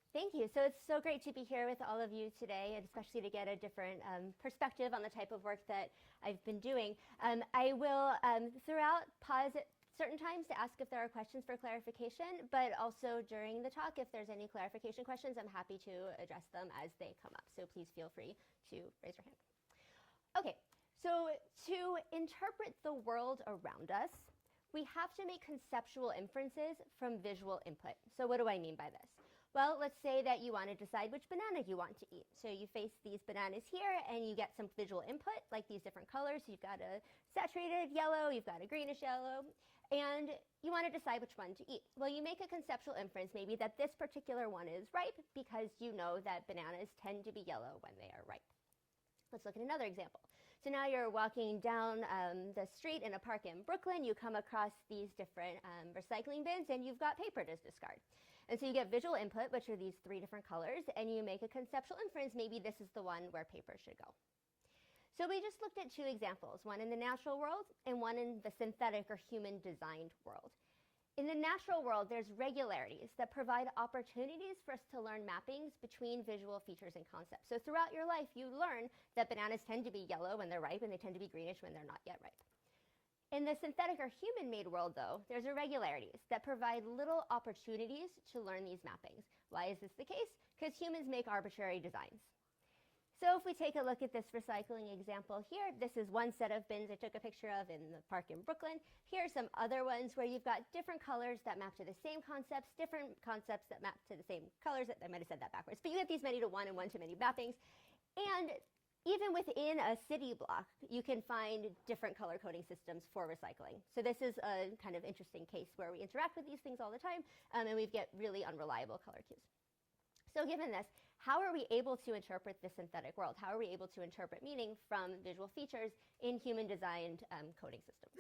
Thank you. So it's so great to be here with all of you today, and especially to get a different perspective on the type of work that I've been doing. I will, throughout, pause at certain times to ask if there are questions for clarification, but also during the talk, if there's any clarification questions, I'm happy to address them as they come up. So please feel free to raise your hand. Okay, so to interpret the world around us, we have to make conceptual inferences from visual input. So what do I mean by this? Well, let's say that you want to decide which banana you want to eat. So you face these bananas here and you get some visual input, like these different colors. You've got a saturated yellow, you've got a greenish yellow, and you want to decide which one to eat. Well, you make a conceptual inference maybe that this particular one is ripe because you know that bananas tend to be yellow when they are ripe. Let's look at another example. So now you're walking down the street in a park in Brooklyn. You come across these different recycling bins, and you've got paper to discard. And so you get visual input, which are these three different colors, and you make a conceptual inference. Maybe this is the one where paper should go. So we just looked at two examples, one in the natural world and one in the synthetic or human-designed world. In the natural world, there's regularities that provide opportunities for us to learn mappings between visual features and concepts. So throughout your life, you learn that bananas tend to be yellow when they're ripe, and they tend to be greenish when they're not yet ripe. In the synthetic or human-made world, though, there's irregularities that provide little opportunities to learn these mappings. Why is this the case? Because humans make arbitrary designs. So if we take a look at this recycling example here, this is one set of bins I took a picture of in the park in Brooklyn. Here are some other ones where you've got different colors that map to the same concepts, different concepts that map to the same colors. I might have said that backwards, but you get these many-to-one and one-to-many mappings. And even within a city block, you can find different color coding systems for recycling. So this is a kind of interesting case where we interact with these things all the time, and we get really unreliable color cues. So given this, how are we able to interpret the synthetic world? How are we able to interpret meaning from visual features in human-designed coding systems?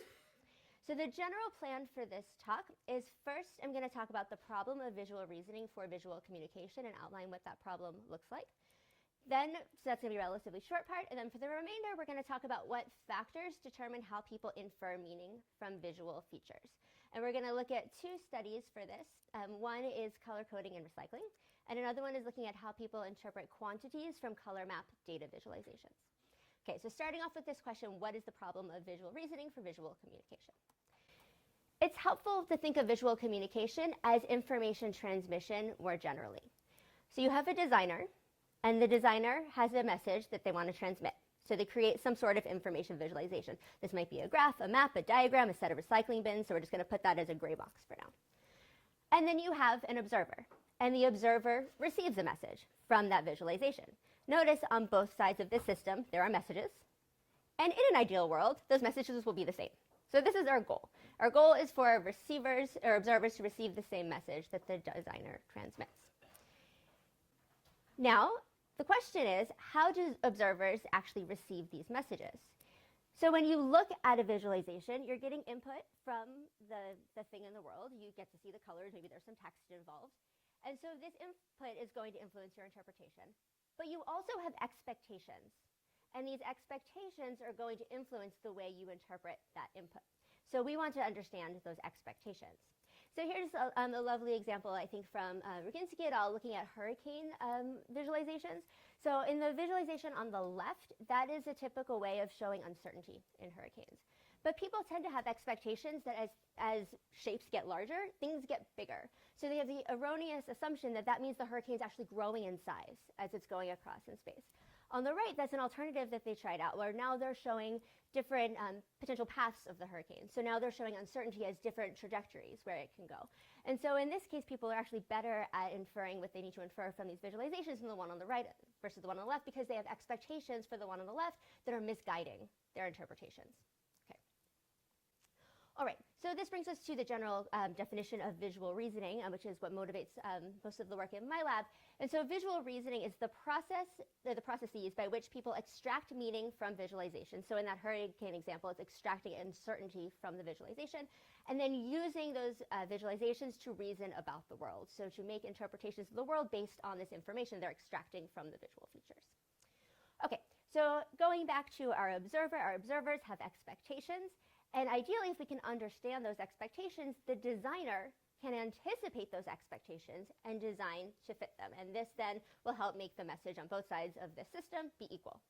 So the general plan for this talk is, first, I'm going to talk about the problem of visual reasoning for visual communication and outline what that problem looks like. Then, so that's going to be a relatively short part, and then for the remainder, we're going to talk about what factors determine how people infer meaning from visual features. And we're going to look at two studies for this. One is color coding and recycling, and another one is looking at how people interpret quantities from color map data visualizations. Okay, so starting off with this question, what is the problem of visual reasoning for visual communication? It's helpful to think of visual communication as information transmission more generally. So you have a designer, and the designer has a message that they want to transmit. So they create some sort of information visualization. This might be a graph, a map, a diagram, a set of recycling bins, so we're just going to put that as a gray box for now. And then you have an observer, and the observer receives a message from that visualization. Notice on both sides of this system, there are messages, and in an ideal world, those messages will be the same. So this is our goal. Our goal is for receivers or observers to receive the same message that the designer transmits. Now, the question is, how do observers actually receive these messages? So when you look at a visualization, you're getting input from the thing in the world. You get to see the colors, maybe there's some text involved. And so this input is going to influence your interpretation. But you also have expectations. And these expectations are going to influence the way you interpret that input. So we want to understand those expectations. So here's a lovely example, I think, from Ruginski et al. Looking at hurricane visualizations. So in the visualization on the left, that is a typical way of showing uncertainty in hurricanes. But people tend to have expectations that as shapes get larger, things get bigger. So they have the erroneous assumption that that means the hurricane's actually growing in size as it's going across in space. On the right, that's an alternative that they tried out, where now they're showing different potential paths of the hurricane. So now they're showing uncertainty as different trajectories where it can go. And so in this case, people are actually better at inferring what they need to infer from these visualizations than the one on the right versus the one on the left, because they have expectations for the one on the left that are misguiding their interpretations. All right, so this brings us to the general definition of visual reasoning, which is what motivates most of the work in my lab. And so visual reasoning is the processes by which people extract meaning from visualization. So in that hurricane example, it's extracting uncertainty from the visualization, and then using those visualizations to reason about the world. So to make interpretations of the world based on this information they're extracting from the visual features. Okay, so going back to our observers have expectations. And ideally, if we can understand those expectations, the designer can anticipate those expectations and design to fit them. And this then will help make the message on both sides of the system be equal.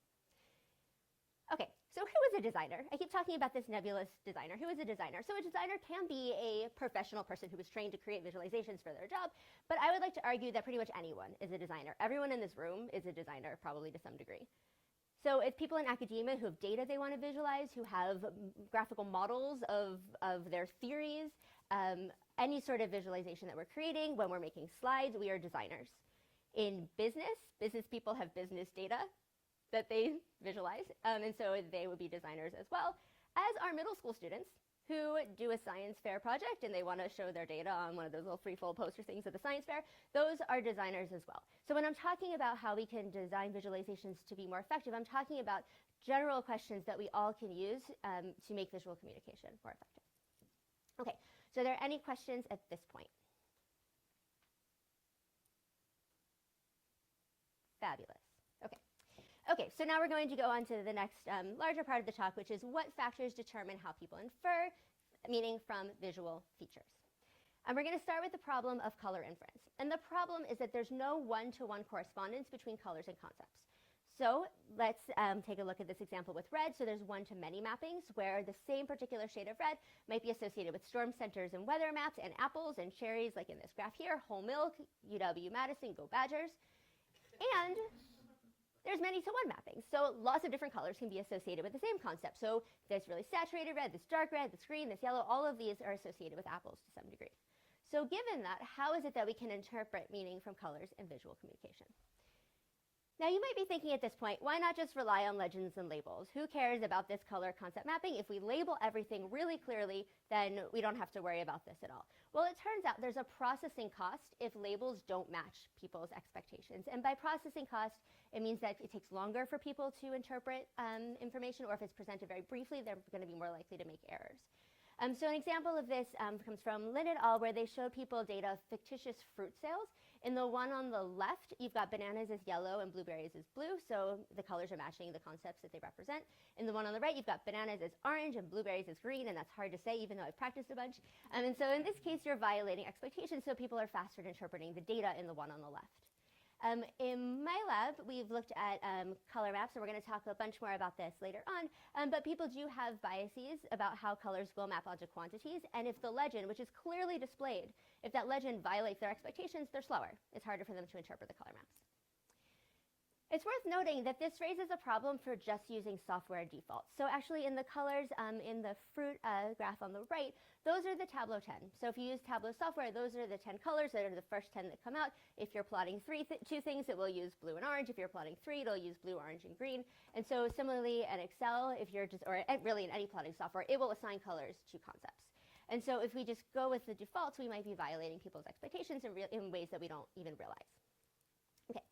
Okay, so who is a designer? I keep talking about this nebulous designer. Who is a designer? So a designer can be a professional person who is trained to create visualizations for their job, but I would like to argue that pretty much anyone is a designer. Everyone in this room is a designer, probably to some degree. So it's people in academia who have data they want to visualize, who have graphical models of their theories, any sort of visualization that we're creating. When we're making slides, we are designers. In business people have business data that they visualize, and so they would be designers as well, as are middle school students who do a science fair project and they want to show their data on one of those little free-fold poster things at the science fair. Those are designers as well. So when I'm talking about how we can design visualizations to be more effective, I'm talking about general questions that we all can use to make visual communication more effective. Okay, so are there any questions at this point? Fabulous. Okay, so now we're going to go on to the next larger part of the talk, which is what factors determine how people infer meaning from visual features. And we're going to start with the problem of color inference. And the problem is that there's no one-to-one correspondence between colors and concepts. So let's take a look at this example with red. So there's one-to-many mappings where the same particular shade of red might be associated with storm centers and weather maps and apples and cherries, like in this graph here, whole milk, UW-Madison, go Badgers. And there's many-to-one mapping. So lots of different colors can be associated with the same concept. So this really saturated red, this dark red, this green, this yellow, all of these are associated with apples to some degree. So given that, how is it that we can interpret meaning from colors in visual communication? Now you might be thinking at this point, why not just rely on legends and labels? Who cares about this color concept mapping? If we label everything really clearly, then we don't have to worry about this at all. Well, it turns out there's a processing cost if labels don't match people's expectations. And by processing cost, it means that it takes longer for people to interpret information, or if it's presented very briefly, they're going to be more likely to make errors. So an example of this comes from Lin et al., where they show people data of fictitious fruit sales. In the one on the left, you've got bananas as yellow and blueberries as blue, so the colors are matching the concepts that they represent. In the one on the right, you've got bananas as orange and blueberries as green, and that's hard to say even though I've practiced a bunch. And so in this case, you're violating expectations, so people are faster at interpreting the data in the one on the left. In my lab, we've looked at color maps, and we're going to talk a bunch more about this later on, but people do have biases about how colors will map onto quantities, and if the legend, which is clearly displayed, if that legend violates their expectations, they're slower. It's harder for them to interpret the color maps. It's worth noting that this raises a problem for just using software defaults. So actually in the colors in the fruit graph on the right, those are the Tableau 10. So if you use Tableau software, those are the 10 colors that are the first 10 that come out. If you're plotting two things, it will use blue and orange. If you're plotting three, it'll use blue, orange, and green. And so similarly in Excel, if you're just, or really in any plotting software, it will assign colors to concepts. And so if we just go with the defaults, we might be violating people's expectations in ways that we don't even realize. Okay.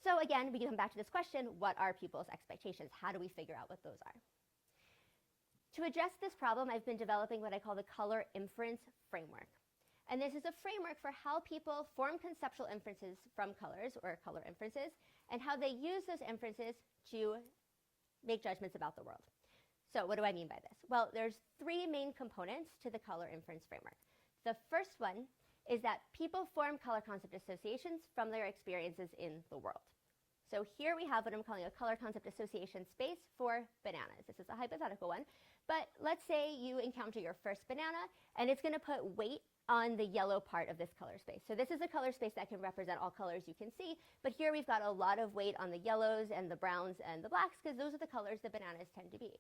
So again, we come back to this question, what are people's expectations? How do we figure out what those are? To address this problem, I've been developing what I call the color inference framework. And this is a framework for how people form conceptual inferences from colors, or color inferences, and how they use those inferences to make judgments about the world. So what do I mean by this? Well, there's three main components to the color inference framework. The first one is that people form color concept associations from their experiences in the world. So here we have what I'm calling a color concept association space for bananas. This is a hypothetical one, but let's say you encounter your first banana and it's going to put weight on the yellow part of this color space. So this is a color space that can represent all colors you can see, but here we've got a lot of weight on the yellows and the browns and the blacks because those are the colors that bananas tend to be.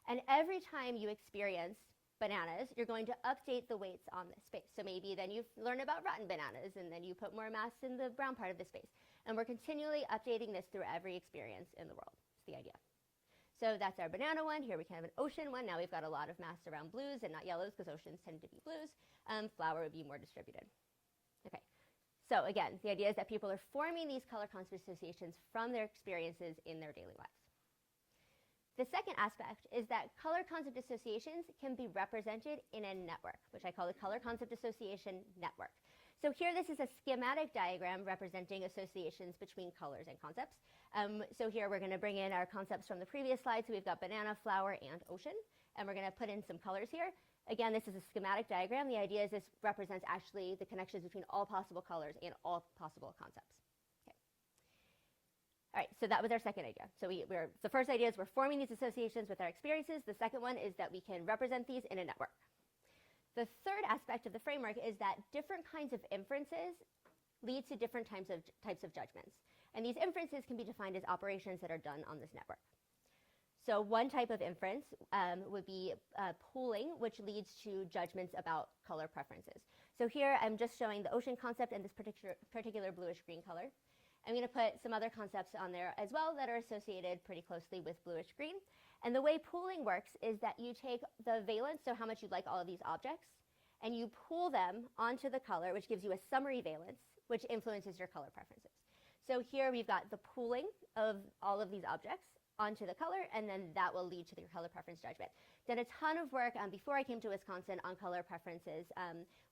And every time you experience bananas, you're going to update the weights on this space. So maybe then you learn about rotten bananas and then you put more mass in the brown part of the space. And we're continually updating this through every experience in the world. That's the idea. So that's our banana one. Here we can have an ocean one. Now we've got a lot of mass around blues and not yellows because oceans tend to be blues. Flower would be more distributed. Okay. So again, the idea is that people are forming these color concept associations from their experiences in their daily lives. The second aspect is that color concept associations can be represented in a network, which I call the color concept association network. So here this is a schematic diagram representing associations between colors and concepts. So here we're going to bring in our concepts from the previous slide. So we've got banana, flower, and ocean. and we're going to put in some colors here. Again, this is a schematic diagram. The idea is this represents actually the connections between all possible colors and all possible concepts. Okay. All right, so that was our second idea. So the first idea is we're forming these associations with our experiences. The second one is that we can represent these in a network. The third aspect of the framework is that different kinds of inferences lead to different types of judgments. And these inferences can be defined as operations that are done on this network. So one type of inference would be pooling, which leads to judgments about color preferences. So here I'm just showing the ocean concept and this particular bluish-green color. I'm going to put some other concepts on there as well that are associated pretty closely with bluish-green. And the way pooling works is that you take the valence, so how much you like all of these objects, and you pool them onto the color, which gives you a summary valence, which influences your color preferences. So here we've got the pooling of all of these objects onto the color, and then that will lead to your color preference judgment. Done a ton of work before I came to Wisconsin on color preferences,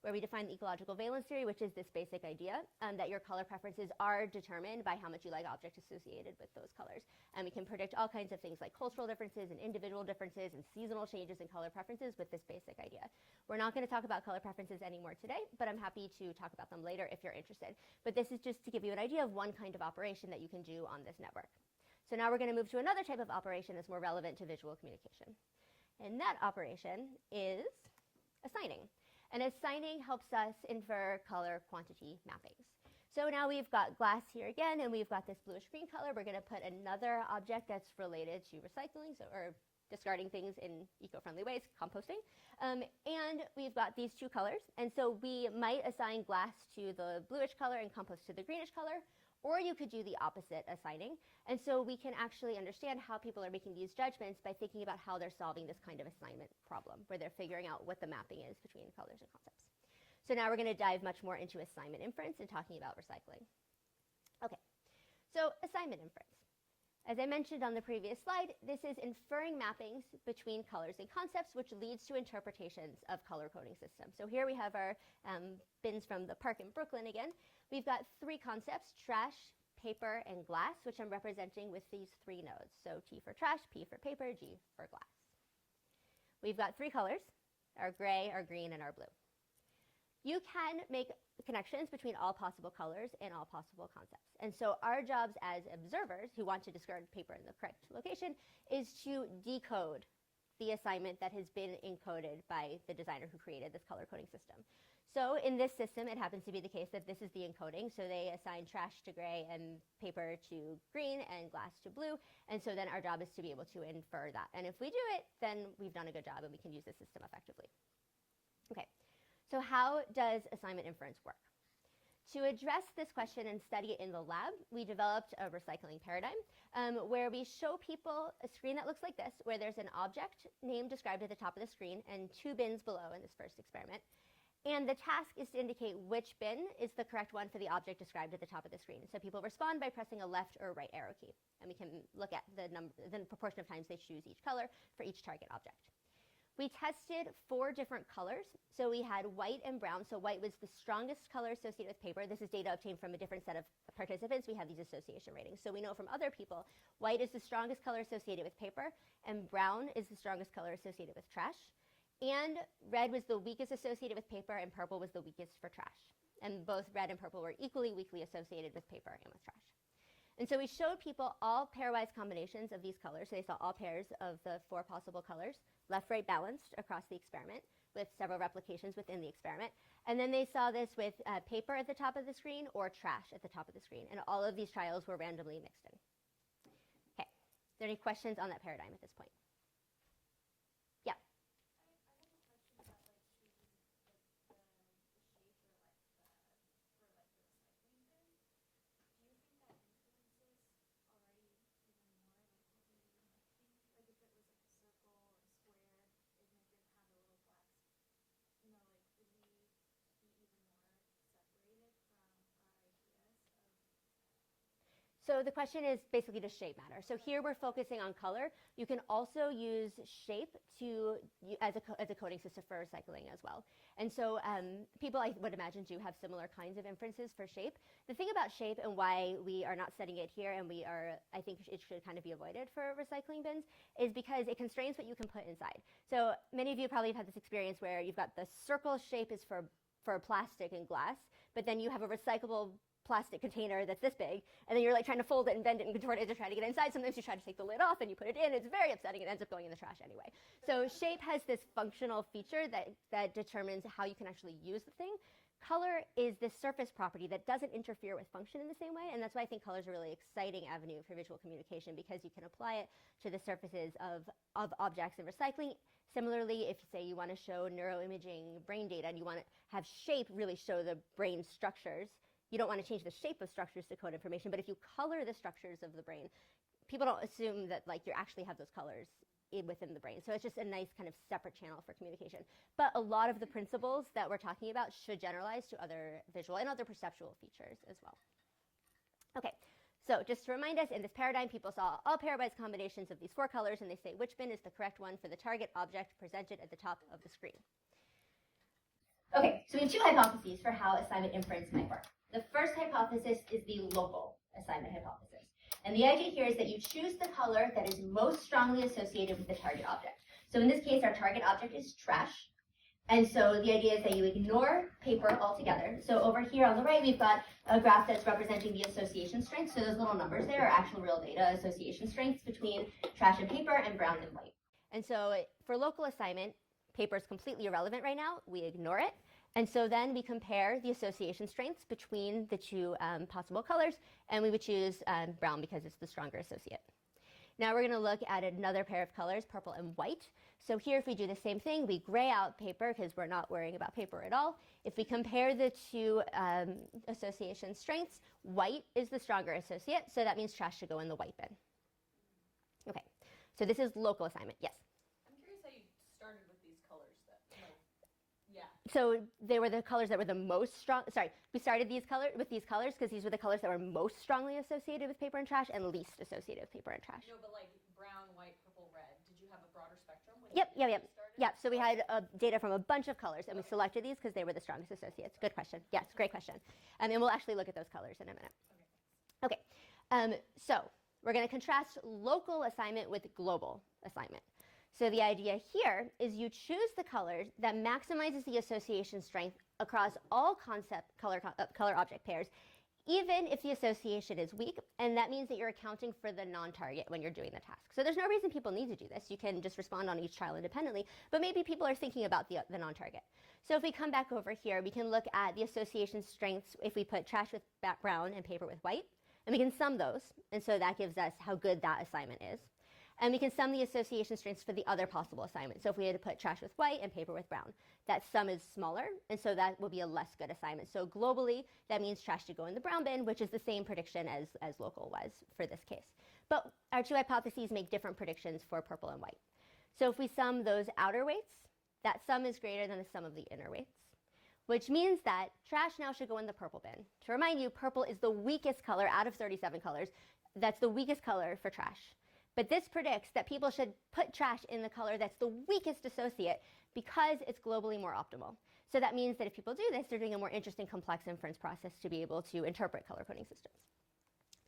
where we define the ecological valence theory, which is this basic idea that your color preferences are determined by how much you like objects associated with those colors. And we can predict all kinds of things like cultural differences and individual differences and seasonal changes in color preferences with this basic idea. We're not going to talk about color preferences anymore today, but I'm happy to talk about them later if you're interested. But this is just to give you an idea of one kind of operation that you can do on this network. So now we're going to move to another type of operation that's more relevant to visual communication. And that operation is assigning. And assigning helps us infer color quantity mappings. So now we've got glass here again, and we've got this bluish-green color. We're going to put another object that's related to recycling, or discarding things in eco-friendly ways, composting. And we've got these two colors. And so we might assign glass to the bluish color and compost to the greenish color. Or you could do the opposite assigning. And so we can actually understand how people are making these judgments by thinking about how they're solving this kind of assignment problem, where they're figuring out what the mapping is between colors and concepts. So now we're going to dive much more into assignment inference and talking about recycling. Okay, so assignment inference. As I mentioned on the previous slide, this is inferring mappings between colors and concepts, which leads to interpretations of color coding systems. So here we have our bins from the park in Brooklyn again. We've got three concepts: trash, paper, and glass, which I'm representing with these three nodes. So T for trash, P for paper, G for glass. We've got three colors: our gray, our green, and our blue. You can make connections between all possible colors and all possible concepts. And so our jobs as observers who want to discard paper in the correct location is to decode the assignment that has been encoded by the designer who created this color coding system. So in this system, it happens to be the case that this is the encoding. So they assign trash to gray and paper to green and glass to blue. And so then our job is to be able to infer that. And if we do it, then we've done a good job and we can use the system effectively. Okay. So how does assignment inference work? To address this question and study it in the lab, we developed a recycling paradigm where we show people a screen that looks like this, where there's an object name described at the top of the screen and two bins below in this first experiment. And the task is to indicate which bin is the correct one for the object described at the top of the screen. So people respond by pressing a left or right arrow key. And we can look at the proportion of times they choose each color for each target object. We tested 4 different colors. So we had white and brown. So white was the strongest color associated with paper. This is data obtained from a different set of participants. We have these association ratings. So we know from other people, white is the strongest color associated with paper, and brown is the strongest color associated with trash. And red was the weakest associated with paper, and purple was the weakest for trash. And both red and purple were equally weakly associated with paper and with trash. And so we showed people all pairwise combinations of these colors. So they saw all pairs of the 4 possible colors, left-right balanced across the experiment with several replications within the experiment. And then they saw this with paper at the top of the screen or trash at the top of the screen. And all of these trials were randomly mixed in. Okay, are there any questions on that paradigm at this point? Yeah. So the question is basically, does shape matter? So here we're focusing on color. You can also use shape as a coding system for recycling as well. And so people, I would imagine, do have similar kinds of inferences for shape. The thing about shape and why we are not studying it here, and I think it should kind of be avoided for recycling bins, is because it constrains what you can put inside. So many of you probably have had this experience where you've got the circle shape is for plastic and glass, but then you have a recyclable plastic container that's this big, and then you're like trying to fold it and bend it and contort it to try to get inside. Sometimes you try to take the lid off and you put it in. It's very upsetting. It ends up going in the trash anyway. So shape has this functional feature that determines how you can actually use the thing. Color is this surface property that doesn't interfere with function in the same way, and that's why I think color is a really exciting avenue for visual communication, because you can apply it to the surfaces of objects in recycling. Similarly, if say you want to show neuroimaging brain data and you want to have shape really show the brain structures, you don't want to change the shape of structures to code information, but if you color the structures of the brain, people don't assume that like you actually have those colors within the brain. So it's just a nice kind of separate channel for communication. But a lot of the principles that we're talking about should generalize to other visual and other perceptual features as well. Okay, so just to remind us, in this paradigm, people saw all pairwise combinations of these 4 colors, and they say which bin is the correct one for the target object presented at the top of the screen. Okay, so we have 2 hypotheses for how assignment inference might work. The first hypothesis is the local assignment hypothesis. And the idea here is that you choose the color that is most strongly associated with the target object. So in this case, our target object is trash. And so the idea is that you ignore paper altogether. So over here on the right, we've got a graph that's representing the association strengths. So those little numbers there are actual real data association strengths between trash and paper and brown and white. And so for local assignment, paper is completely irrelevant right now. We ignore it. And so then we compare the association strengths between the 2 possible colors, and we would choose brown because it's the stronger associate. Now we're going to look at another pair of colors, purple and white. So here, if we do the same thing, we gray out paper because we're not worrying about paper at all. If we compare the 2 association strengths, white is the stronger associate, so that means trash should go in the white bin. Okay, so this is local assignment. Yes? I'm curious how you started with these colors. So they were the colors that were the most strong. Sorry, we started with these colors because these were the colors that were most strongly associated with paper and trash and least associated with paper and trash. No, but like brown, white, purple, red. Did you have a broader spectrum? Yep. So we had data from a bunch of colors, and we selected these because they were the strongest associates. Good question. Yes, great question. And we'll actually look at those colors in a minute. Okay. So we're going to contrast local assignment with global assignment. So the idea here is you choose the color that maximizes the association strength across all color object pairs, even if the association is weak, and that means that you're accounting for the non-target when you're doing the task. So there's no reason people need to do this. You can just respond on each trial independently, but maybe people are thinking about the non-target. So if we come back over here, we can look at the association strengths if we put trash with brown and paper with white, and we can sum those, and so that gives us how good that assignment is. And we can sum the association strengths for the other possible assignment. So if we had to put trash with white and paper with brown, that sum is smaller, and so that will be a less good assignment. So globally, that means trash should go in the brown bin, which is the same prediction as local was for this case. But our 2 hypotheses make different predictions for purple and white. So if we sum those outer weights, that sum is greater than the sum of the inner weights, which means that trash now should go in the purple bin. To remind you, purple is the weakest color out of 37 colors. That's the weakest color for trash. But this predicts that people should put trash in the color that's the weakest associate because it's globally more optimal. So that means that if people do this, they're doing a more interesting, complex inference process to be able to interpret color coding systems.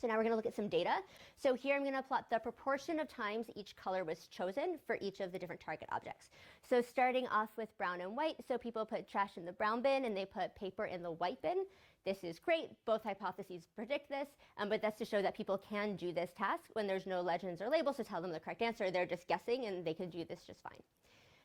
So now we're going to look at some data. So here I'm going to plot the proportion of times each color was chosen for each of the different target objects. So starting off with brown and white, so people put trash in the brown bin and they put paper in the white bin. This is great. Both hypotheses predict this, but that's to show that people can do this task when there's no legends or labels to tell them the correct answer. They're just guessing, and they can do this just fine.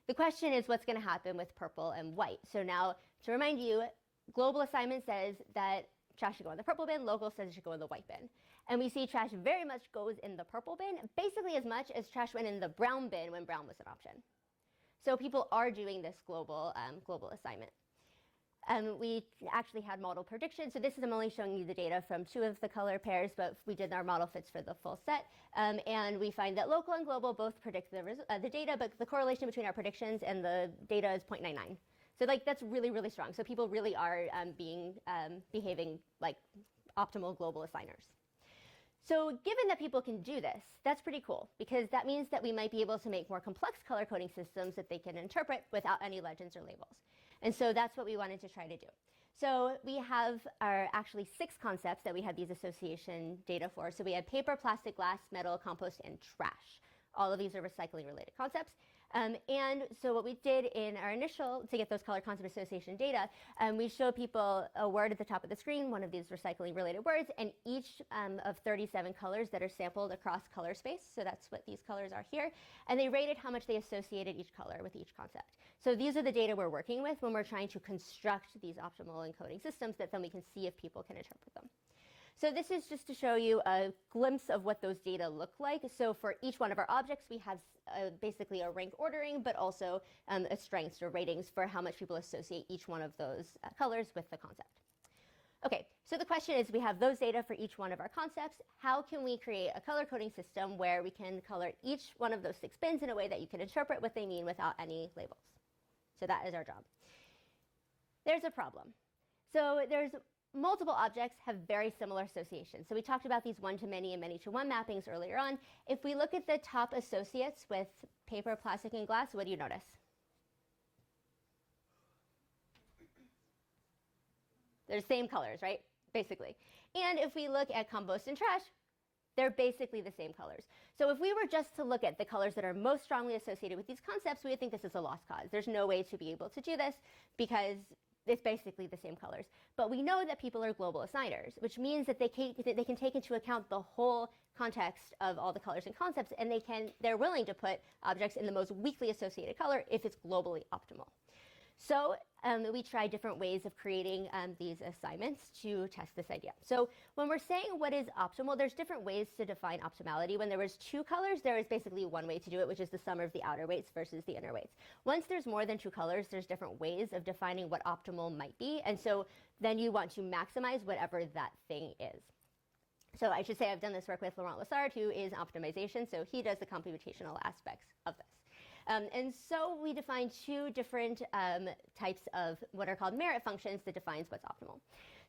The question is what's going to happen with purple and white. So now, to remind you, global assignment says that trash should go in the purple bin. Local says it should go in the white bin. And we see trash very much goes in the purple bin, basically as much as trash went in the brown bin when brown was an option. So people are doing this global assignment. We actually had model predictions. So this is, I'm only showing you the data from 2 of the color pairs, but we did our model fits for the full set. And we find that local and global both predict the data, but the correlation between our predictions and the data is 0.99. So like that's really, really strong. So people really are behaving like optimal global assigners. So given that people can do this, that's pretty cool, because that means that we might be able to make more complex color coding systems that they can interpret without any legends or labels. And so that's what we wanted to try to do. So we have our actually 6 concepts that we have these association data for. So we have paper, plastic, glass, metal, compost, and trash. All of these are recycling related concepts. And so what we did in our initial, to get those color concept association data, we show people a word at the top of the screen, one of these recycling related words, and each of 37 colors that are sampled across color space. So that's what these colors are here. And they rated how much they associated each color with each concept. So these are the data we're working with when we're trying to construct these optimal encoding systems that then we can see if people can interpret them. So this is just to show you a glimpse of what those data look like. So for each one of our objects, we have basically a rank ordering, but also a strengths or ratings for how much people associate each one of those colors with the concept. Okay, so the question is, we have those data for each one of our concepts. How can we create a color coding system where we can color each one of those 6 bins in a way that you can interpret what they mean without any labels? So that is our job. There's a problem. So there's multiple objects have very similar associations. So we talked about these one-to-many and many-to-one mappings earlier on. If we look at the top associates with paper, plastic, and glass, what do you notice? They're the same colors, right? Basically. And if we look at compost and trash, they're basically the same colors. So if we were just to look at the colors that are most strongly associated with these concepts, we would think this is a lost cause. There's no way to be able to do this because it's basically the same colors. But we know that people are global assigners, which means that they can take into account the whole context of all the colors and concepts, and they're willing to put objects in the most weakly associated color if it's globally optimal. So we tried different ways of creating these assignments to test this idea. So when we're saying what is optimal, there's different ways to define optimality. When there was 2 colors, there is basically one way to do it, which is the sum of the outer weights versus the inner weights. Once there's more than 2 colors, there's different ways of defining what optimal might be. And so then you want to maximize whatever that thing is. So I should say I've done this work with Laurent Lessard, who is optimization. So he does the computational aspects of this. And so we defined 2 different types of what are called merit functions that defines what's optimal.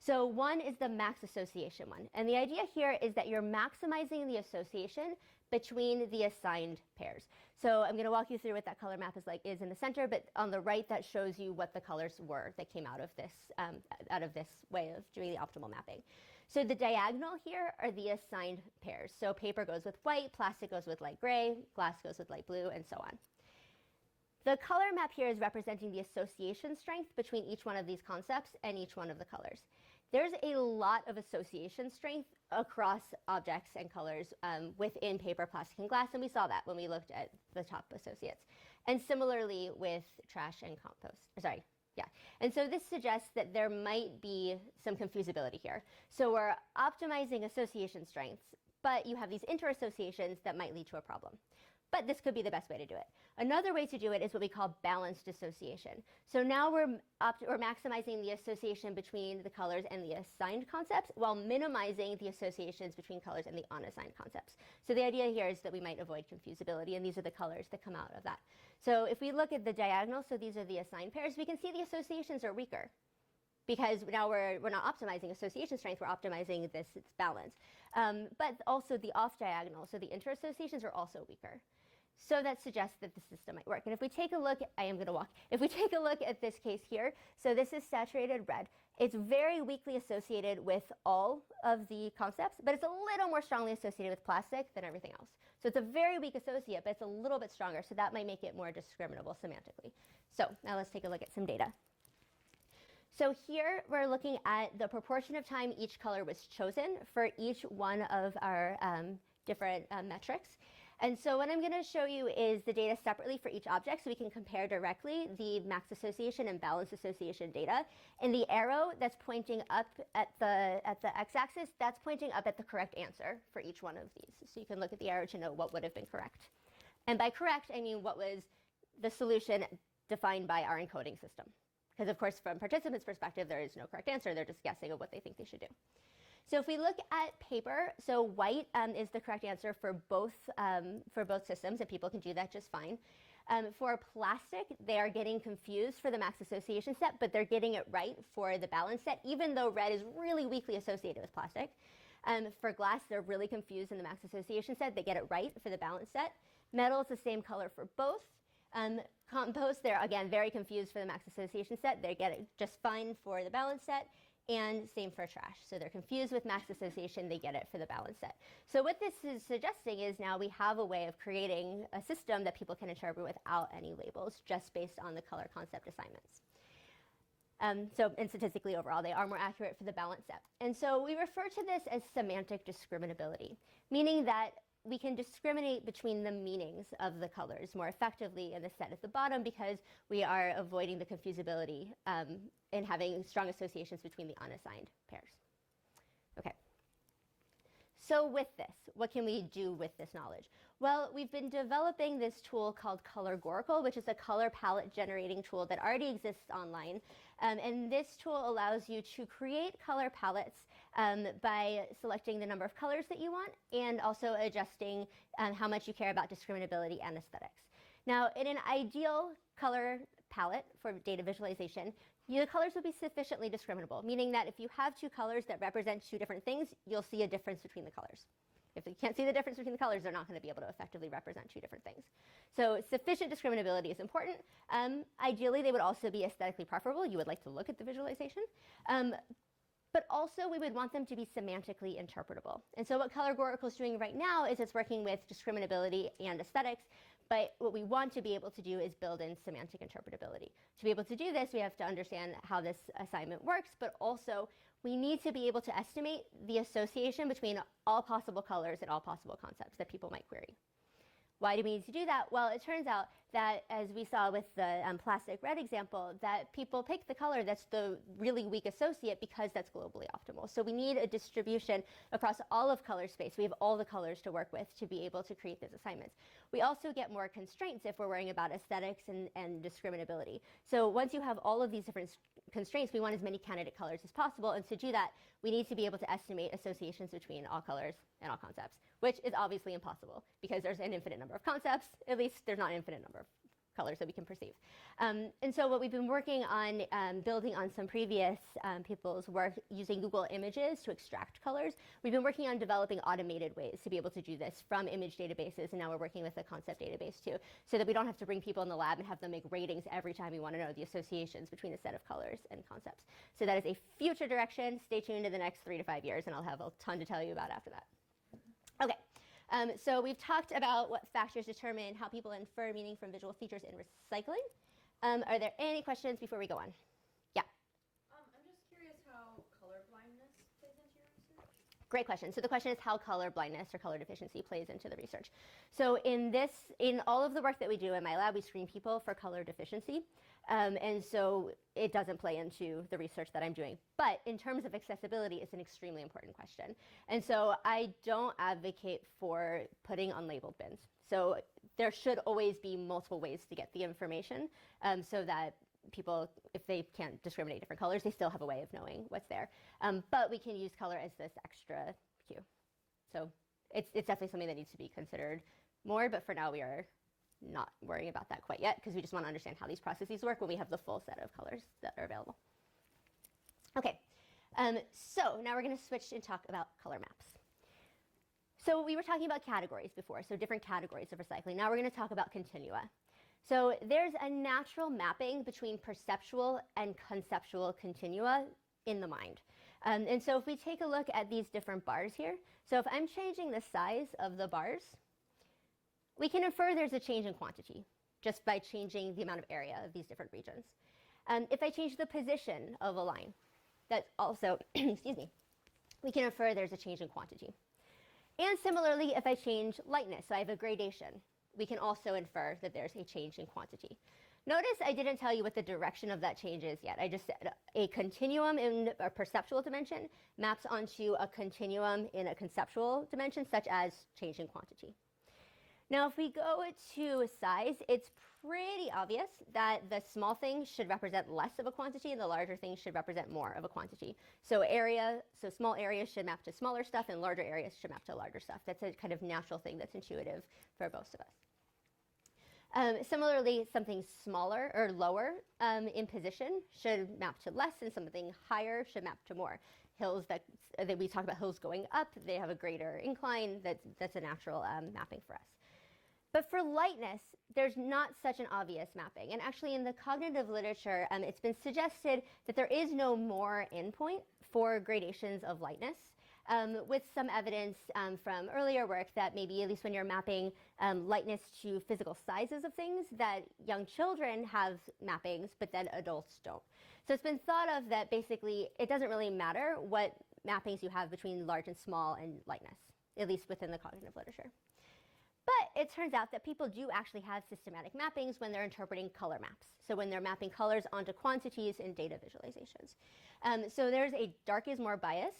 So one is the max association one. And the idea here is that you're maximizing the association between the assigned pairs. So I'm going to walk you through what that color map is in the center, but on the right that shows you what the colors were that came out of this way of doing the optimal mapping. So the diagonal here are the assigned pairs. So paper goes with white, plastic goes with light gray, glass goes with light blue, and so on. The color map here is representing the association strength between each one of these concepts and each one of the colors. There's a lot of association strength across objects and colors within paper, plastic, and glass, and we saw that when we looked at the top associates. And similarly with trash and compost. Sorry, yeah. And so this suggests that there might be some confusability here. So we're optimizing association strengths, but you have these interassociations that might lead to a problem. But this could be the best way to do it. Another way to do it is what we call balanced association. So now we're maximizing the association between the colors and the assigned concepts while minimizing the associations between colors and the unassigned concepts. So the idea here is that we might avoid confusability, and these are the colors that come out of that. So if we look at the diagonal, so these are the assigned pairs, we can see the associations are weaker because now we're not optimizing association strength, we're optimizing its balance. But also the off diagonal, so the interassociations are also weaker. So that suggests that the system might work. And if we take a look, if we take a look at this case here, so this is saturated red. It's very weakly associated with all of the concepts, but it's a little more strongly associated with plastic than everything else. So it's a very weak associate, but it's a little bit stronger, so that might make it more discriminable semantically. So now let's take a look at some data. So here we're looking at the proportion of time each color was chosen for each one of our different metrics. And so what I'm going to show you is the data separately for each object so we can compare directly the max association and balance association data. And the arrow that's pointing up at the x-axis, that's pointing up at the correct answer for each one of these. So you can look at the arrow to know what would have been correct. And by correct, I mean what was the solution defined by our encoding system. Because of course, from participants' perspective, there is no correct answer. They're just guessing of what they think they should do. So if we look at paper, so white is the correct answer for both systems, and people can do that just fine. For plastic, they are getting confused for the max association set, but they're getting it right for the balance set, even though red is really weakly associated with plastic. For glass, they're really confused in the max association set. They get it right for the balance set. Metal is the same color for both. Compost, they're again very confused for the max association set. They get it just fine for the balance set. And same for trash. So they're confused with max association, they get it for the balance set. So what this is suggesting is now we have a way of creating a system that people can interpret without any labels, just based on the color concept assignments. And statistically overall, they are more accurate for the balance set. And so we refer to this as semantic discriminability, meaning that we can discriminate between the meanings of the colors more effectively in the set at the bottom because we are avoiding the confusability and having strong associations between the unassigned pairs. Okay. So with this, what can we do with this knowledge? Well, we've been developing this tool called Colorgorical, which is a color palette generating tool that already exists online. And this tool allows you to create color palettes by selecting the number of colors that you want and also adjusting how much you care about discriminability and aesthetics. Now, in an ideal color palette for data visualization, the colors would be sufficiently discriminable, meaning that if you have two colors that represent two different things, you'll see a difference between the colors. If you can't see the difference between the colors, they're not going to be able to effectively represent two different things. So sufficient discriminability is important. Ideally, they would also be aesthetically preferable. You would like to look at the visualization. But also, we would want them to be semantically interpretable. And so what Colorgorical is doing right now is it's working with discriminability and aesthetics. But what we want to be able to do is build in semantic interpretability. To be able to do this, we have to understand how this assignment works, but also we need to be able to estimate the association between all possible colors and all possible concepts that people might query. Why do we need to do that? Well, it turns out that, as we saw with the plastic red example, that people pick the color that's the really weak associate because that's globally optimal. So we need a distribution across all of color space. We have all the colors to work with to be able to create these assignments. We also get more constraints if we're worrying about aesthetics and discriminability. So once you have all of these different constraints, we want as many candidate colors as possible. And to do that, we need to be able to estimate associations between all colors and all concepts, which is obviously impossible because there's an infinite number of concepts. At least there's not an infinite number of colors that we can perceive. And so what we've been working on, building on some previous people's work using Google Images to extract colors, we've been working on developing automated ways to be able to do this from image databases, and now we're working with a concept database too, so that we don't have to bring people in the lab and have them make ratings every time we want to know the associations between a set of colors and concepts. So that is a future direction. Stay tuned in the next 3 to 5 years, and I'll have a ton to tell you about after that. Okay. So we've talked about what factors determine how people infer meaning from visual features in recycling. Are there any questions before we go on? Yeah. I'm just curious how color blindness plays into your research. Great question. So the question is how color blindness or color deficiency plays into the research. So in all of the work that we do in my lab, we screen people for color deficiency. And so it doesn't play into the research that I'm doing. But in terms of accessibility, it's an extremely important question. And so I don't advocate for putting unlabeled bins. So there should always be multiple ways to get the information so that people, if they can't discriminate different colors, they still have a way of knowing what's there. But we can use color as this extra cue. So it's definitely something that needs to be considered more, but for now we are not worrying about that quite yet because we just want to understand how these processes work when we have the full set of colors that are available. Okay, so now we're going to switch and talk about color maps. So we were talking about categories before, so different categories of recycling. Now we're going to talk about continua. So there's a natural mapping between perceptual and conceptual continua in the mind. And so if we take a look at these different bars here, so if I'm changing the size of the bars, we can infer there's a change in quantity just by changing the amount of area of these different regions. If I change the position of a line, that also, excuse me, we can infer there's a change in quantity. And similarly, if I change lightness, so I have a gradation, we can also infer that there's a change in quantity. Notice I didn't tell you what the direction of that change is yet. I just said a continuum in a perceptual dimension maps onto a continuum in a conceptual dimension, such as change in quantity. Now, if we go to size, it's pretty obvious that the small thing should represent less of a quantity and the larger thing should represent more of a quantity. So small areas should map to smaller stuff and larger areas should map to larger stuff. That's a kind of natural thing that's intuitive for most of us. Similarly, something smaller or lower in position should map to less, and something higher should map to more. Hills that we talk about hills going up, they have a greater incline. That's a natural mapping for us. But for lightness, there's not such an obvious mapping. And actually in the cognitive literature, it's been suggested that there is no more endpoint for gradations of lightness, with some evidence from earlier work that maybe at least when you're mapping lightness to physical sizes of things, that young children have mappings, but then adults don't. So it's been thought of that basically it doesn't really matter what mappings you have between large and small and lightness, at least within the cognitive literature. But it turns out that people do actually have systematic mappings when they're interpreting color maps. So when they're mapping colors onto quantities in data visualizations. So there's a dark is more bias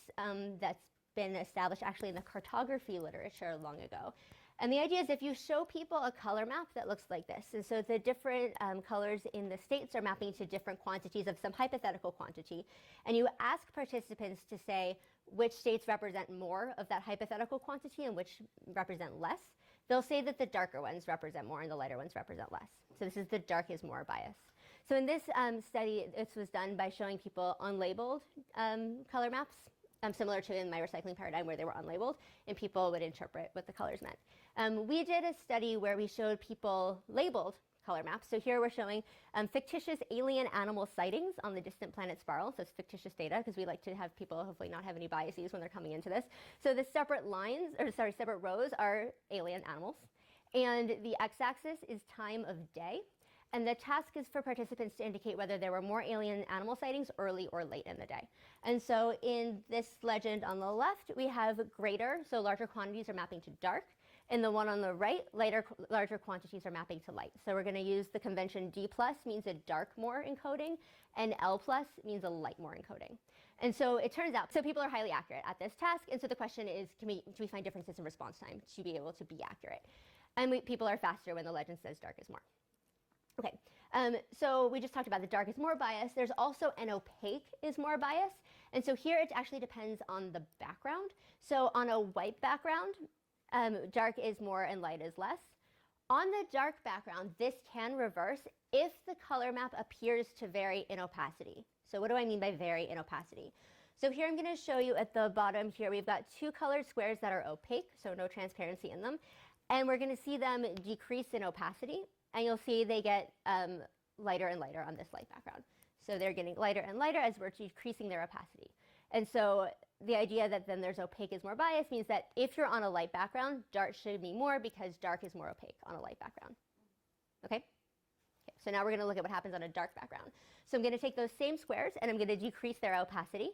that's been established actually in the cartography literature long ago. And the idea is if you show people a color map that looks like this, and so the different colors in the states are mapping to different quantities of some hypothetical quantity, and you ask participants to say which states represent more of that hypothetical quantity and which represent less, they'll say that the darker ones represent more and the lighter ones represent less. So this is the dark is more bias. So in this study, this was done by showing people unlabeled color maps, similar to in my recycling paradigm where they were unlabeled, and people would interpret what the colors meant. We did a study where we showed people labeled color maps. So here we're showing fictitious alien animal sightings on the distant planet spiral. So it's fictitious data because we like to have people hopefully not have any biases when they're coming into this. So the separate separate rows are alien animals. And the x-axis is time of day. And the task is for participants to indicate whether there were more alien animal sightings early or late in the day. And so in this legend on the left, we have greater, so larger quantities are mapping to dark. In the one on the right, larger quantities are mapping to light. So we're going to use the convention D plus means a dark more encoding, and L plus means a light more encoding. And so it turns out, so people are highly accurate at this task. And so the question is, do we find differences in response time to be able to be accurate? And people are faster when the legend says dark is more. Okay, so we just talked about the dark is more bias. There's also an opaque is more bias. And so here it actually depends on the background. So on a white background, dark is more and light is less. On the dark background, this can reverse if the color map appears to vary in opacity. So what do I mean by vary in opacity? So here I'm going to show you at the bottom here, we've got two colored squares that are opaque, so no transparency in them. And we're going to see them decrease in opacity. And you'll see they get lighter and lighter on this light background. So they're getting lighter and lighter as we're decreasing their opacity. And so the idea that then there's opaque is more bias means that if you're on a light background, dark should be more because dark is more opaque on a light background. Okay? So now we're going to look at what happens on a dark background. So I'm going to take those same squares and I'm going to decrease their opacity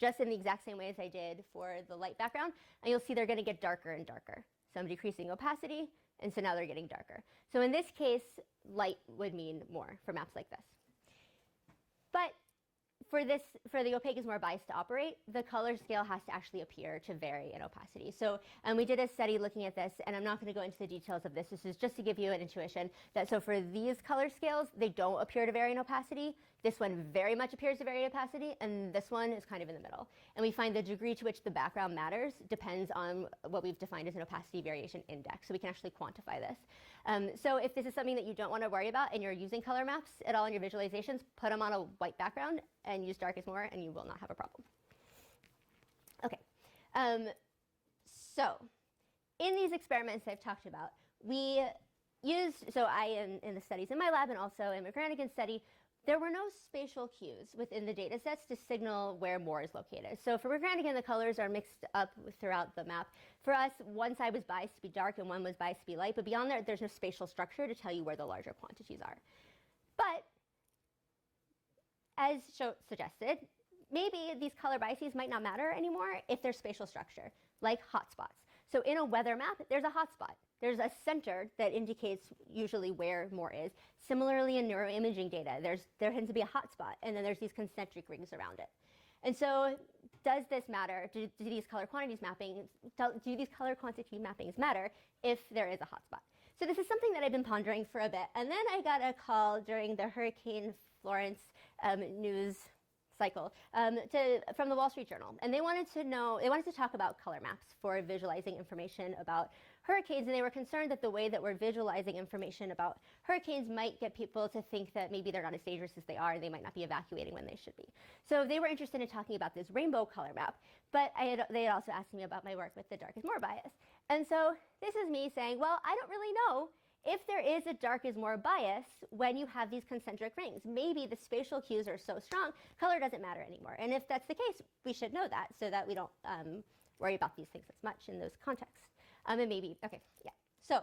just in the exact same way as I did for the light background. And you'll see they're going to get darker and darker. So I'm decreasing opacity, and so now they're getting darker. So in this case, light would mean more for maps like this. But for the opaque is more bias to operate, the color scale has to actually appear to vary in opacity. So we did a study looking at this, and I'm not going to go into the details of this. This is just to give you an intuition that so for these color scales, they don't appear to vary in opacity. This one very much appears to vary in opacity, and this one is kind of in the middle. And we find the degree to which the background matters depends on what we've defined as an opacity variation index. So we can actually quantify this. So if this is something that you don't want to worry about and you're using color maps at all in your visualizations, put them on a white background and use dark is more, and you will not have a problem. Okay. So in these experiments I've talked about, we used, so in the studies in my lab and also in McGranigan's study, there were no spatial cues within the data sets to signal where more is located. So for McGranigan, the colors are mixed up throughout the map. For us, one side was biased to be dark and one was biased to be light, but beyond that, there's no spatial structure to tell you where the larger quantities are. But as suggested, maybe these color biases might not matter anymore if there's spatial structure, like hotspots. So in a weather map, there's a hotspot. There's a center that indicates usually where more is. Similarly, in neuroimaging data, there tends to be a hotspot, and then there's these concentric rings around it. And so does this matter? Do these color quantity mappings matter if there is a hotspot? So this is something that I've been pondering for a bit. And then I got a call during the Hurricane Florence news cycle from the Wall Street Journal, and they wanted to talk about color maps for visualizing information about hurricanes, and they were concerned that the way that we're visualizing information about hurricanes might get people to think that maybe they're not as dangerous as they are, and they might not be evacuating when they should be. So they were interested in talking about this rainbow color map, but they had also asked me about my work with the dark is more bias. And so this is me saying, well, I don't really know if there is a dark is more bias when you have these concentric rings. Maybe the spatial cues are so strong, color doesn't matter anymore. And if that's the case, we should know that so that we don't worry about these things as much in those contexts. And maybe, okay, yeah. So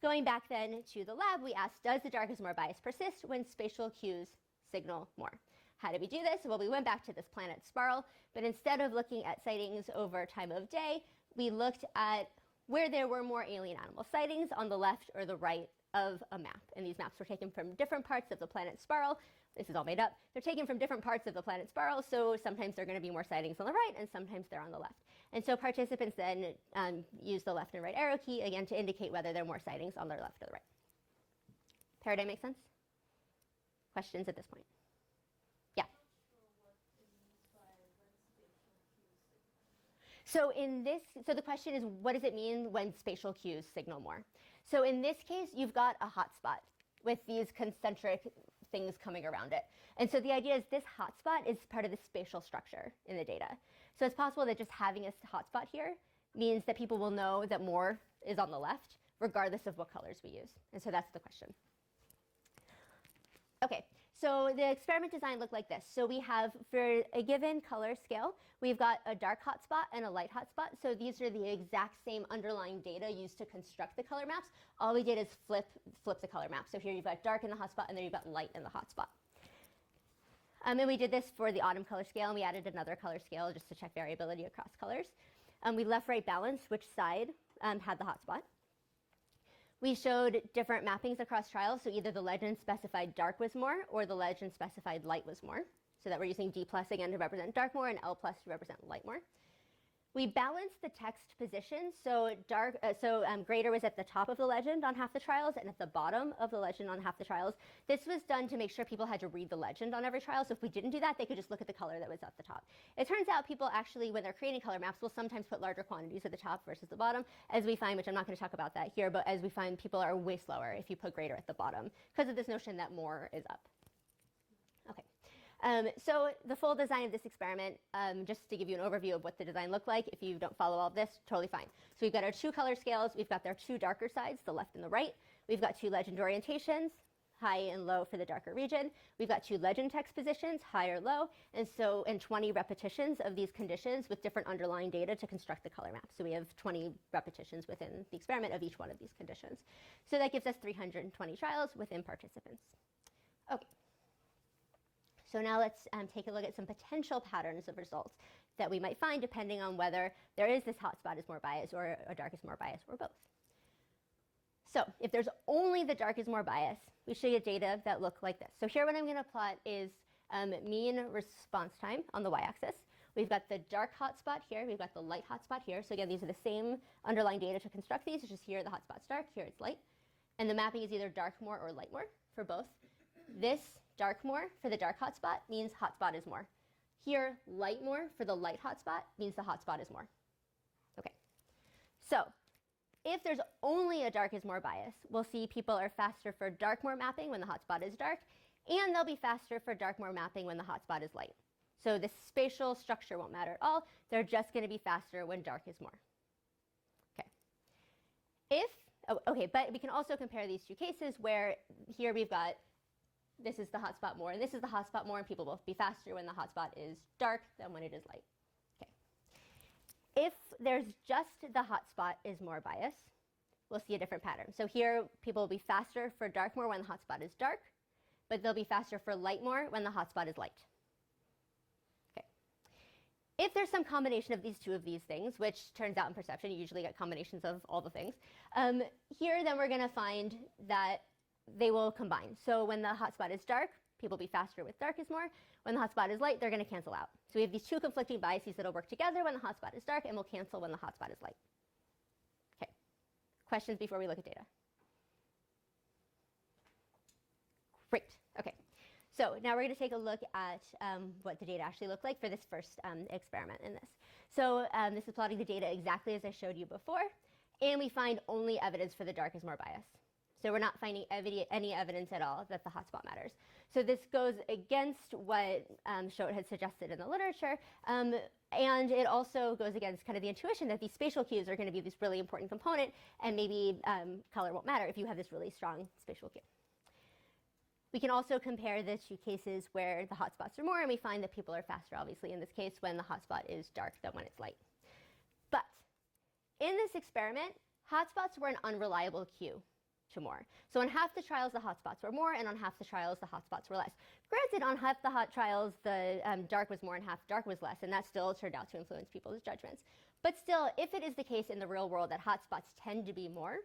going back then to the lab, we asked, does the dark is more bias persist when spatial cues signal more? How did we do this? Well, we went back to this planet spiral, but instead of looking at sightings over time of day, we looked at where there were more alien animal sightings on the left or the right of a map. And these maps were taken from different parts of the planet spiral. This is all made up. They're taken from different parts of the planet spiral, so sometimes there are going to be more sightings on the right, and sometimes they're on the left. And so participants then use the left and right arrow key, again, to indicate whether there are more sightings on the left or the right. Paradigm make sense? Questions at this point? Yeah? So the question is, what does it mean when spatial cues signal more? So in this case, you've got a hotspot with these concentric things coming around it. And so the idea is this hotspot is part of the spatial structure in the data. So it's possible that just having a hotspot here means that people will know that more is on the left, regardless of what colors we use. And so that's the question. Okay, so the experiment design looked like this. So we have, for a given color scale, we've got a dark hotspot and a light hotspot. So these are the exact same underlying data used to construct the color maps. All we did is flip the color map. So here you've got dark in the hotspot, and then you've got light in the hotspot. And we did this for the autumn color scale, and we added another color scale just to check variability across colors. We left-right balanced which side had the hotspot. We showed different mappings across trials, so either the legend specified dark was more or the legend specified light was more, so that we're using D+ again to represent dark more and L+ to represent light more. We balanced the text position, so greater was at the top of the legend on half the trials and at the bottom of the legend on half the trials. This was done to make sure people had to read the legend on every trial, so if we didn't do that, they could just look at the color that was at the top. It turns out people actually, when they're creating color maps, will sometimes put larger quantities at the top versus the bottom, as we find, which I'm not going to talk about that here, but as we find people are way slower if you put greater at the bottom, because of this notion that more is up. Okay. So the full design of this experiment, just to give you an overview of what the design looked like, if you don't follow all of this, totally fine. So we've got our two color scales, we've got their two darker sides, the left and the right. We've got two legend orientations, high and low for the darker region. We've got two legend text positions, high or low, and 20 repetitions of these conditions with different underlying data to construct the color map. So we have 20 repetitions within the experiment of each one of these conditions. So that gives us 320 trials within participants. Okay. So now let's take a look at some potential patterns of results that we might find depending on whether there is this hotspot is more bias or a dark is more bias or both. So if there's only the dark is more bias, we should get data that look like this. So here what I'm going to plot is mean response time on the y-axis. We've got the dark hotspot here. We've got the light hotspot here. So again, these are the same underlying data to construct these. It's just here the hotspot's dark, here it's light. And the mapping is either dark more or light more for both. This dark more for the dark hotspot means hotspot is more. Here, light more for the light hotspot means the hotspot is more. Okay. So if there's only a dark is more bias, we'll see people are faster for dark more mapping when the hotspot is dark, and they'll be faster for dark more mapping when the hotspot is light. So the spatial structure won't matter at all. They're just going to be faster when dark is more. Okay. But we can also compare these two cases where here we've got this is the hotspot more, and this is the hotspot more, and people will be faster when the hotspot is dark than when it is light. Okay. If there's just the hotspot is more bias, we'll see a different pattern. So here, people will be faster for dark more when the hotspot is dark, but they'll be faster for light more when the hotspot is light. Okay. If there's some combination of these things, which turns out in perception, you usually get combinations of all the things, here then we're going to find that they will combine. So when the hotspot is dark, people will be faster with dark is more. When the hotspot is light, they're going to cancel out. So we have these two conflicting biases that will work together when the hotspot is dark and will cancel when the hotspot is light. Okay. Questions before we look at data? Great. Okay. So now we're going to take a look at what the data actually look like for this first experiment in this. So this is plotting the data exactly as I showed you before, and we find only evidence for the dark is more bias. So we're not finding any evidence at all that the hotspot matters. So this goes against what Schott had suggested in the literature, and it also goes against kind of the intuition that these spatial cues are going to be this really important component, and maybe color won't matter if you have this really strong spatial cue. We can also compare the two cases where the hotspots are more, and we find that people are faster, obviously, in this case, when the hotspot is dark than when it's light. But in this experiment, hotspots were an unreliable cue to more. So on half the trials, the hotspots were more, and on half the trials, the hotspots were less. Granted, on half the hot trials, the dark was more and half dark was less, and that still turned out to influence people's judgments. But still, if it is the case in the real world that hotspots tend to be more,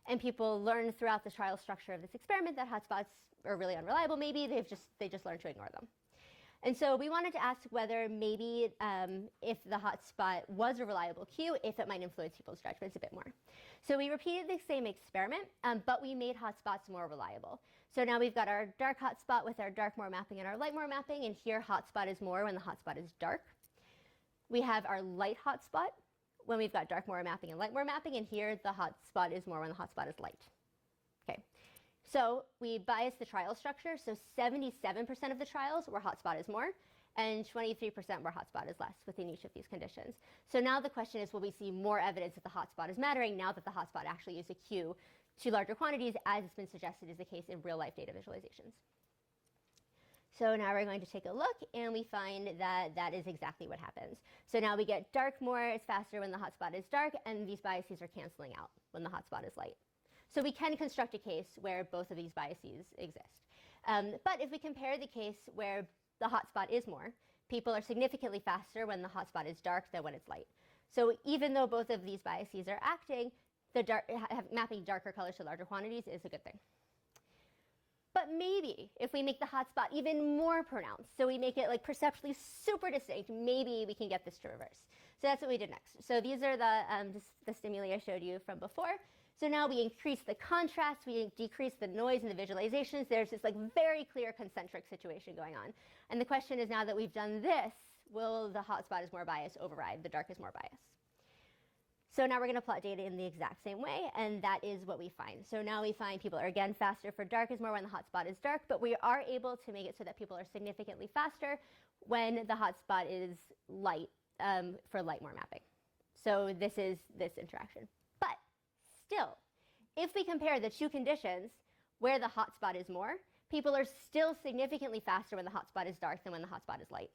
and people learn throughout the trial structure of this experiment that hotspots are really unreliable, maybe they just learn to ignore them. And so we wanted to ask whether maybe if the hotspot was a reliable cue, if it might influence people's judgments a bit more. So we repeated the same experiment, but we made hotspots more reliable. So now we've got our dark hotspot with our dark more mapping and our light more mapping, and here hotspot is more when the hotspot is dark. We have our light hotspot when we've got dark more mapping and light more mapping, and here the hotspot is more when the hotspot is light. Okay. So we biased the trial structure, so 77% of the trials were hotspot is more, and 23% were hotspot is less within each of these conditions. So now the question is, will we see more evidence that the hotspot is mattering now that the hotspot actually is a cue to larger quantities, as has been suggested is the case in real-life data visualizations? So now we're going to take a look, and we find that that is exactly what happens. So now we get dark more is faster when the hotspot is dark, and these biases are canceling out when the hotspot is light. So we can construct a case where both of these biases exist. But if we compare the case where the hotspot is more, people are significantly faster when the hotspot is dark than when it's light. So even though both of these biases are acting, mapping darker colors to larger quantities is a good thing. But maybe if we make the hotspot even more pronounced, so we make it like perceptually super distinct, maybe we can get this to reverse. So that's what we did next. So these are the stimuli I showed you from before. So now we increase the contrast, we decrease the noise in the visualizations. There's this like very clear concentric situation going on. And the question is, now that we've done this, will the hotspot is more bias override the dark is more bias? So now we're going to plot data in the exact same way, and that is what we find. So now we find people are again faster for dark is more when the hotspot is dark, but we are able to make it so that people are significantly faster when the hotspot is light for light more mapping. So this is this interaction. But still, if we compare the two conditions where the hotspot is more, people are still significantly faster when the hotspot is dark than when the hotspot is light.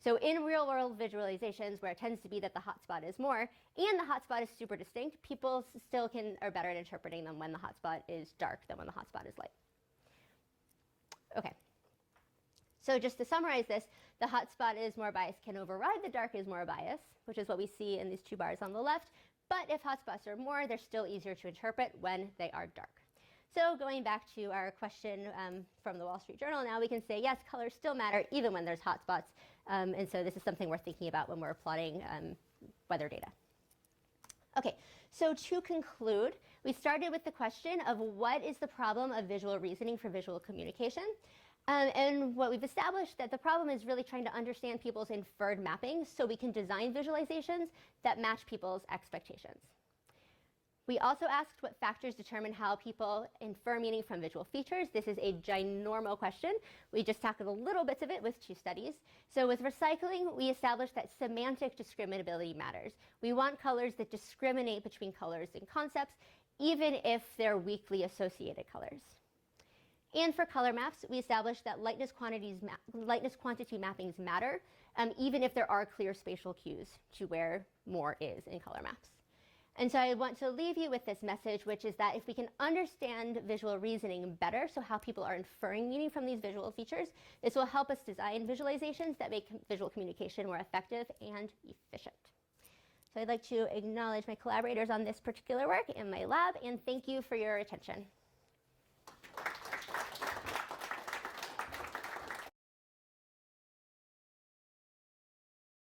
So in real-world visualizations where it tends to be that the hotspot is more and the hotspot is super distinct, people still are better at interpreting them when the hotspot is dark than when the hotspot is light. Okay. So just to summarize this, the hotspot is more bias can override the dark is more bias, which is what we see in these two bars on the left. But if hotspots are more, they're still easier to interpret when they are dark. So going back to our question from the Wall Street Journal, now we can say, yes, colors still matter even when there's hotspots. And so this is something we're thinking about when we're plotting weather data. Okay, so to conclude, we started with the question of what is the problem of visual reasoning for visual communication? And what we've established that the problem is really trying to understand people's inferred mappings so we can design visualizations that match people's expectations. We also asked what factors determine how people infer meaning from visual features. This is a ginormo question. We just tackled a little bits of it with two studies. So with recycling, we established that semantic discriminability matters. We want colors that discriminate between colors and concepts, even if they're weakly associated colors. And for color maps, we established that lightness quantity mappings matter, even if there are clear spatial cues to where more is in color maps. And so I want to leave you with this message, which is that if we can understand visual reasoning better, so how people are inferring meaning from these visual features, this will help us design visualizations that make visual communication more effective and efficient. So I'd like to acknowledge my collaborators on this particular work in my lab, and thank you for your attention.